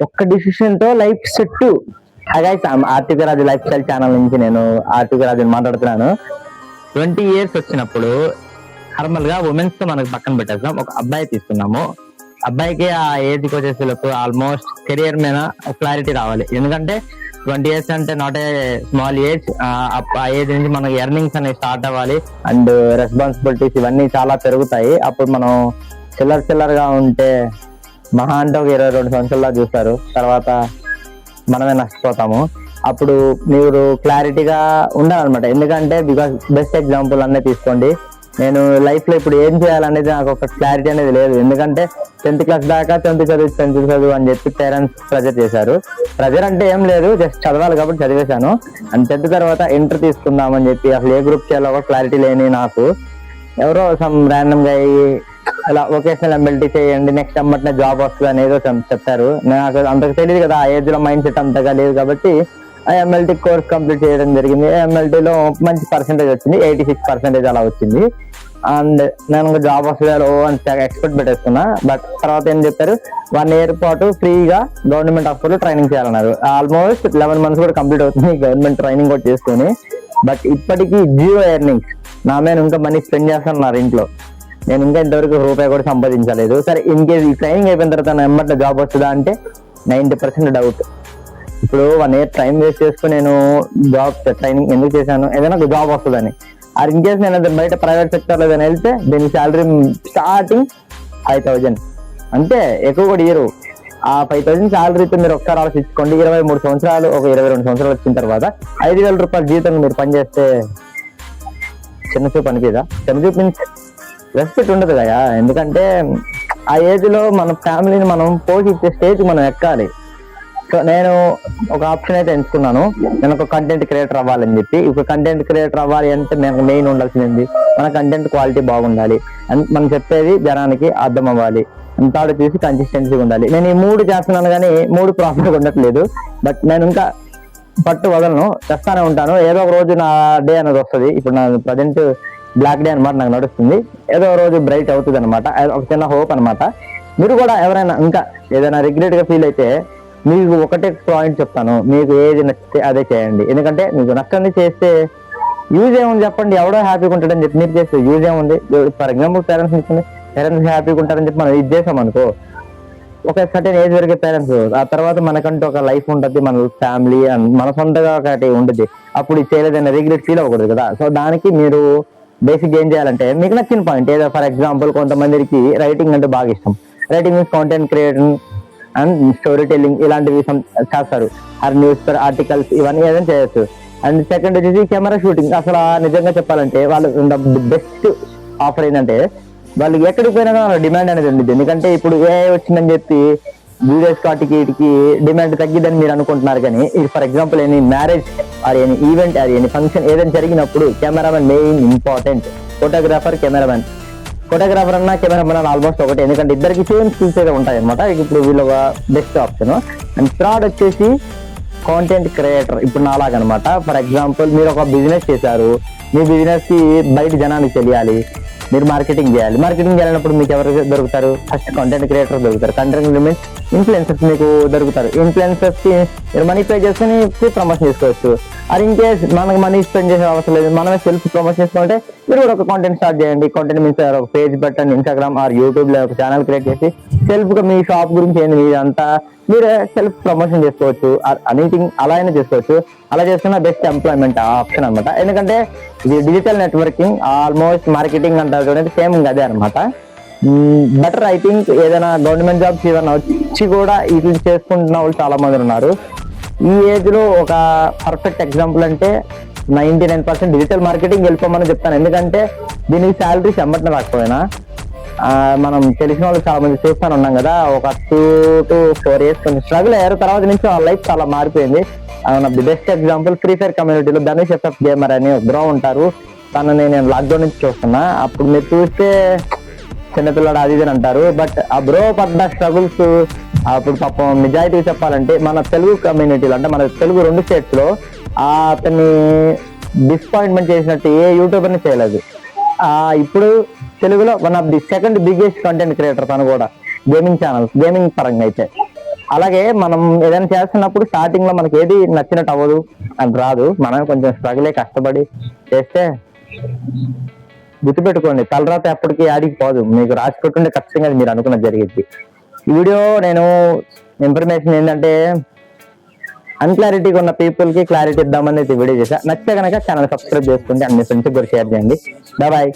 ఒక్క డిసిషన్ తో life set. ఆర్టిక రాజు లైఫ్ స్టైల్ ఛానల్ నుంచి నేను ఆర్టిక రాజుని మాట్లాడుతున్నాను. 20 years వచ్చినప్పుడు నార్మల్ గా ఉమెన్స్ తో మనకు పక్కన పెట్టేస్తాం, ఒక అబ్బాయి తీసుకున్నాము. అబ్బాయికి ఆ ఏజ్ కి వచ్చేసరికి ఆల్మోస్ట్ కెరియర్ మీద క్లారిటీ రావాలి. ఎందుకంటే 20 years అంటే నాట్ ఏ స్మాల్ ఏజ్. ఆ ఏజ్ నుంచి మనకి ఎర్నింగ్స్ అనేవి స్టార్ట్ అవ్వాలి అండ్ రెస్పాన్సిబిలిటీస్ ఇవన్నీ చాలా పెరుగుతాయి. అప్పుడు మనం చిల్లరగా ఉంటే మహా అంటే ఒక 22 సంవత్సరాల చూస్తారు, తర్వాత మనమే నష్టపోతాము. అప్పుడు మీరు క్లారిటీగా ఉండాలన్నమాట. ఎందుకంటే బికాస్ బెస్ట్ ఎగ్జాంపుల్ అన్నీ తీసుకోండి. నేను లైఫ్ లో ఇప్పుడు ఏం చేయాలనేది నాకు ఒక క్లారిటీ అనేది లేదు. ఎందుకంటే 10th class దాకా 10th చదువు అని చెప్పి పేరెంట్స్ ప్రెజర్ చేశారు. ప్రెజర్ అంటే ఏం లేదు, జస్ట్ చదవాలి కాబట్టి చదివేశాను. అండ్ 10th తర్వాత ఇంటర్ తీసుకుందామని చెప్పి అసలు ఏ గ్రూప్ చేయాలో ఒక క్లారిటీ లేని నాకు ఎవరో సమ్ ర్యాండమ్ గా ఇలా వొకేషనల్ ఎంఎల్టీ చేయండి నెక్స్ట్ అమ్మటినే జాబ్ వస్తుంది అనేది చెప్పారు. నాకు అంతకు తెలియదు కదా, ఆ ఏజ్ లో మైండ్ సెట్ అంతగా లేదు కాబట్టి ఆ ఎంఎల్టీ కోర్స్ కంప్లీట్ చేయడం జరిగింది. ఎంఎల్టీలో మంచి పర్సెంటేజ్ వచ్చింది, 86% అలా వచ్చింది. అండ్ నేను జాబ్ వస్తుంది అని ఎక్స్పెక్ట్ పెట్టేస్తున్నా. బట్ తర్వాత ఏం చెప్పారు, 1 year పాటు ఫ్రీగా గవర్నమెంట్ హాస్పిటల్ ట్రైనింగ్ చేయాలన్నారు. ఆల్మోస్ట్ 11 months కూడా కంప్లీట్ అవుతుంది గవర్నమెంట్ ట్రైనింగ్ కూడా చేసుకుని. బట్ ఇప్పటికీ 0 earnings. నా మీద ఇంకా మనీ స్పెండ్ చేస్తున్నారు ఇంట్లో. నేను ఇంకా ఇంతవరకు రూపాయి కూడా సంపాదించలేదు. సరే ఇన్ కేస్ ఈ ట్రైనింగ్ అయిపోయిన తర్వాత నా ఎమ్మట్లో జాబ్ వస్తుందా అంటే 90% డౌట్. ఇప్పుడు 1 year టైం వేస్ట్ చేసుకుని నేను జాబ్ ట్రైనింగ్ ఎందుకు చేశాను, ఏదైనా జాబ్ వస్తుందని. అది ఇన్ కేస్ నేను బయట ప్రైవేట్ సెక్టర్ లో ఏదైనా వెళ్తే దీని శాలరీ స్టార్టింగ్ 5,000 అంతే, ఎక్కువ కూడా ఇయ్యరు. ఆ 5,000 శాలరీతో మీరు ఒకసారి ఆలోచించుకోండి. 23 సంవత్సరాలు ఒక 22 సంవత్సరాలు వచ్చిన తర్వాత 5,000 రూపాయల జీతం మీరు పనిచేస్తే చిన్న చూపు అనిపిదా? చిన్న చూపు మీన్స్ రెస్పెక్ట్ ఉండదు కదా. ఎందుకంటే ఆ ఏజ్ లో మన ఫ్యామిలీని మనం పోషించే స్టేజ్ మనం ఎక్కాలి. సో నేను ఒక ఆప్షన్ అయితే ఎంచుకున్నాను. నేను ఒక కంటెంట్ క్రియేటర్ అవ్వాలని చెప్పి. ఇప్పుడు కంటెంట్ క్రియేటర్ అవ్వాలి అంటే మనకు మెయిన్ ఉండాల్సింది మన కంటెంట్ క్వాలిటీ బాగుండాలి అండ్ మనం చెప్పేది జనానికి అర్థం అవ్వాలి. థర్డ్ వచ్చేసి కన్సిస్టెన్సీ ఉండాలి. నేను ఈ 3 చేస్తున్నాను కానీ 3 ప్రాఫిట్ ఉండట్లేదు. బట్ నేను ఇంకా పట్టు వదలను, చేస్తానే ఉంటాను. ఏదో ఒక రోజు నా డే అనేది వస్తుంది. ఇప్పుడు నా ప్రజెంట్ బ్లాక్ డే అనమాట నాకు నడుస్తుంది. ఏదో రోజు బ్రైట్ అవుతుంది అనమాట, ఒక చిన్న హోప్ అనమాట. మీరు కూడా ఎవరైనా ఇంకా ఏదైనా రిగ్రెట్ గా ఫీల్ అయితే మీకు ఒకటే పాయింట్ చెప్తాను, మీకు ఏది నచ్చితే అదే చేయండి. ఎందుకంటే మీకు నచ్చంది చేస్తే యూజ్ ఏముంది చెప్పండి, ఎవడో హ్యాపీగా ఉంటాడని చెప్పి మీరు చేస్తే యూజ్ ఏముంది. ఫర్ ఎగ్జాంపుల్ పేరెంట్స్ హ్యాపీగా ఉంటారని చెప్పి మనం ఇది చేసాం అనుకో, ఒక సర్టెన్ ఏజ్ వరకే పేరెంట్స్, ఆ తర్వాత మనకంటూ ఒక లైఫ్ ఉంటుంది, మన ఫ్యామిలీ అండ్ మన సొంతగా ఒకటి ఉంటుంది. అప్పుడు ఇది చేయలేదన్న రిగ్రెట్ ఫీల్ అవ్వకూడదు కదా. సో దానికి మీరు బేసిక్ ఏం చేయాలంటే మీకు నచ్చిన పాయింట్ ఏదో, ఫర్ ఎగ్జాంపుల్ కొంతమందికి రైటింగ్ అంటే బాగా ఇష్టం. Writing means content creating and story telling ఇలాంటివి చేస్తారు. న్యూస్ పేపర్ ఆర్టికల్స్ ఇవన్నీ ఏదైనా చేయొచ్చు. అండ్ సెకండ్ వచ్చేసి కెమెరా షూటింగ్. అసలు నిజంగా చెప్పాలంటే వాళ్ళు బెస్ట్ ఆఫర్ ఏంటంటే వాళ్ళు ఎక్కడికి పోయినా డిమాండ్ అనేది ఉంది. ఎందుకంటే ఇప్పుడు ఏ వచ్చిందని చెప్పి వీడియోస్ వాటికి డిమాండ్ తగ్గిద్దని మీరు అనుకుంటున్నారు. కానీ ఇది for example any marriage or any event or any function ఏదైనా జరిగినప్పుడు కెమెరామెన్ మెయిన్ ఇంపార్టెంట్. ఫోటోగ్రాఫర్ అన్నా కెమెరామెన్ అన్న ఆల్మోస్ట్ ఒకటి. ఎందుకంటే ఇద్దరికి సేమ్ స్కిల్స్ అయితే ఉంటాయి అనమాట. ఇప్పుడు వీళ్ళు ఒక బెస్ట్ ఆప్షన్. అండ్ థర్డ్ వచ్చేసి కాంటెంట్ క్రియేటర్. ఇప్పుడు నాలాగనమాట. ఫర్ ఎగ్జాంపుల్ మీరు ఒక బిజినెస్ చేశారు, మీ బిజినెస్ కి బయట జనానికి తెలియాలి, మీరు మార్కెటింగ్ చేయాలన్నప్పుడు మీకు ఎవరు దొరుకుతారు? ఫస్ట్ కంటెంట్ క్రియేటర్ దొరుకుతారు. కంటెంట్ మీన్స్ ఇన్ఫ్లుయెన్సర్స్ మీకు దొరుకుతారు. ఇన్ఫ్లుయెన్సర్స్ కి మీరు మనీ పే చేసుకుని ప్రమోషన్ చేసుకోవచ్చు. అది ఇన్ కేస్ మనకు మనీ స్పెండ్ చేసే అవసరం లేదు, మనమే సెల్ఫ్ ప్రమోషన్ చేసుకుంటే మీరు కూడా ఒక కాంటెంట్ స్టార్ట్ చేయండి. కాంటెంట్ మీన్స్ ఒక పేజ్ పెట్టండి, ఇన్స్టాగ్రామ్ ఆర్ యూట్యూబ్ లో ఒక ఛానల్ క్రియేట్ చేసి సెల్ఫ్ గా మీ షాప్ గురించి ఏంటి మీదంతా మీరే సెల్ఫ్ ప్రమోషన్ చేసుకోవచ్చు. ఎనీథింగ్ అలా అయినా చేసుకోవచ్చు. అలా చేసుకున్న బెస్ట్ ఎంప్లాయ్మెంట్ ఆప్షన్ అనమాట. ఎందుకంటే ఇది డిజిటల్ నెట్వర్కింగ్, ఆల్మోస్ట్ మార్కెటింగ్ అంటారు చూడండి, సేమ్ అదే అనమాట. బెటర్ ఐ థింక్ ఏదైనా గవర్నమెంట్ జాబ్స్ ఏదైనా వచ్చి కూడా ఇది చేసుకుంటున్న వాళ్ళు చాలా మంది ఉన్నారు. ఈ ఏజ్ లో ఒక పర్ఫెక్ట్ ఎగ్జాంపుల్ అంటే 99% డిజిటల్ మార్కెటింగ్ వెళ్ళిపోమని చెప్తాను. ఎందుకంటే దీనికి శాలరీస్ ఎమ్మటనే రాకపోయినా మనం తెలిసిన వాళ్ళు చాలా మంది చూస్తాను ఉన్నాం కదా, ఒక 2 to 4 years కొంచెం స్ట్రగుల్ అయ్యారు. తర్వాత నుంచి వాళ్ళ లైఫ్ చాలా మారిపోయింది. The best example free fire కమ్యూనిటీలో ధనుష్ ఎఫ్ఎఫ్ గేమర్ అని బ్రో ఉంటారు. తనని నేను లాక్డౌన్ నుంచి చూస్తున్నా. అప్పుడు మీరు చూస్తే చిన్నపిల్లడు అది ఇది అంటారు. బట్ ఆ బ్రో పడ్డ స్ట్రగుల్స్ అప్పుడు పాపం నిజాయితీ చెప్పాలంటే మన తెలుగు కమ్యూనిటీలో అంటే మన తెలుగు 2 states లో అతన్ని డిసప్పాయింట్మెంట్ చేసినట్టు ఏ యూట్యూబర్ని చేయలేదు. ఇప్పుడు తెలుగులో one of the second biggest content creator తను కూడా, గేమింగ్ ఛానల్స్ గేమింగ్ పరంగా అయితే. అలాగే మనం ఏదైనా చేస్తున్నప్పుడు స్టార్టింగ్ లో మనకి ఏది నచ్చినట్టు అవ్వదు అని రాదు. మనం కొంచెం స్ట్రగుల్ కష్టపడి చేస్తే గుర్తుపెట్టుకోండి, తలరాత ఎప్పటికీ ఆడికి పోదు. మీకు రాసి పెట్టుంటే ఖచ్చితంగా అది మీరు అనుకున్నది జరిగింది. ఈ వీడియో నేను ఇన్ఫర్మేషన్ ఏంటంటే అన్క్లారిటీగా ఉన్న పీపుల్ కి క్లారిటీ ఇద్దామని అయితే వీడియో చేశా. నచ్చితే కనుక ఛానల్ సబ్స్క్రైబ్ చేసుకోండి అండ్ మీ ఫ్రెండ్స్కి కూడా షేర్ చేయండి. బాయ్.